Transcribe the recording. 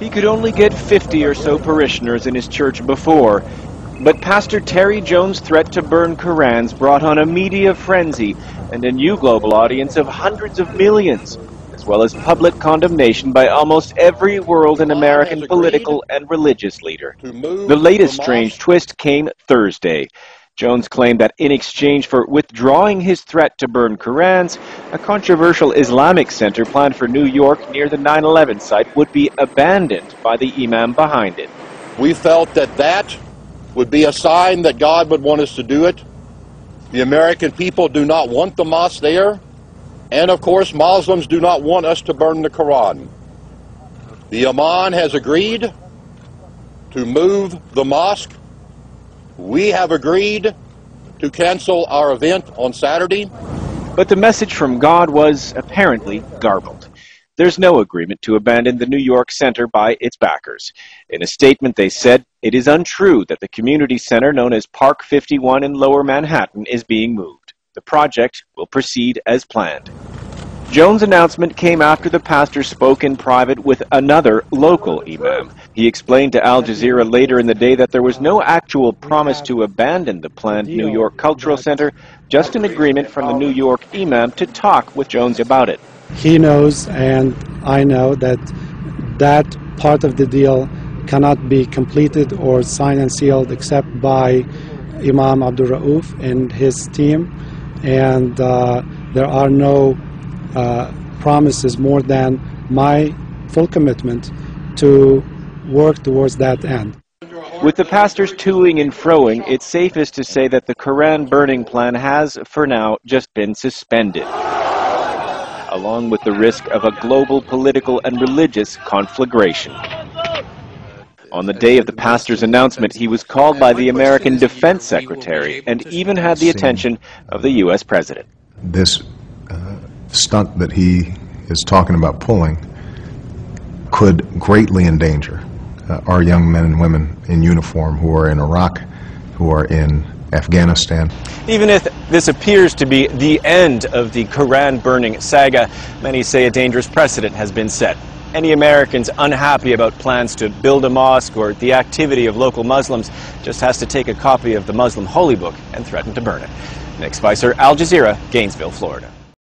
He could only get 50 or so parishioners in his church before, but Pastor Terry Jones' threat to burn Korans brought on a media frenzy and a new global audience of hundreds of millions, as well as public condemnation by almost every world and American political and religious leader. The latest strange twist came Thursday. Jones claimed that in exchange for withdrawing his threat to burn Korans, a controversial Islamic center planned for New York near the 9/11 site would be abandoned by the imam behind it. We felt that that would be a sign that God would want us to do it. The American people do not want the mosque there, and of course Muslims do not want us to burn the Quran. The imam has agreed to move the mosque. We have agreed to cancel our event on Saturday. But the message from God was apparently garbled. There's no agreement to abandon the New York Center by its backers. In a statement, they said it is untrue that the community center known as Park 51 in Lower Manhattan is being moved. The project will proceed as planned. Jones' announcement came after the pastor spoke in private with another local imam. He explained to Al Jazeera later in the day that there was no actual promise to abandon the planned New York Cultural Center, just an agreement from the New York imam to talk with Jones about it. He knows, and I know, that that part of the deal cannot be completed or signed and sealed except by Imam Abdul Rauf and his team, and there are no promises more than my full commitment to work towards that end. With the pastors toing and froing, it's safest to say that the Koran burning plan has, for now, just been suspended, along with the risk of a global political and religious conflagration. On the day of the pastor's announcement, he was called by the American Defense Secretary and even had the attention of the U.S. President. This stunt that he is talking about pulling could greatly endanger our young men and women in uniform who are in Iraq, who are in Afghanistan. Even if this appears to be the end of the Koran burning saga, many say a dangerous precedent has been set. Any Americans unhappy about plans to build a mosque or the activity of local Muslims just has to take a copy of the Muslim Holy Book and threaten to burn it. Nick Spicer, Al Jazeera, Gainesville, Florida.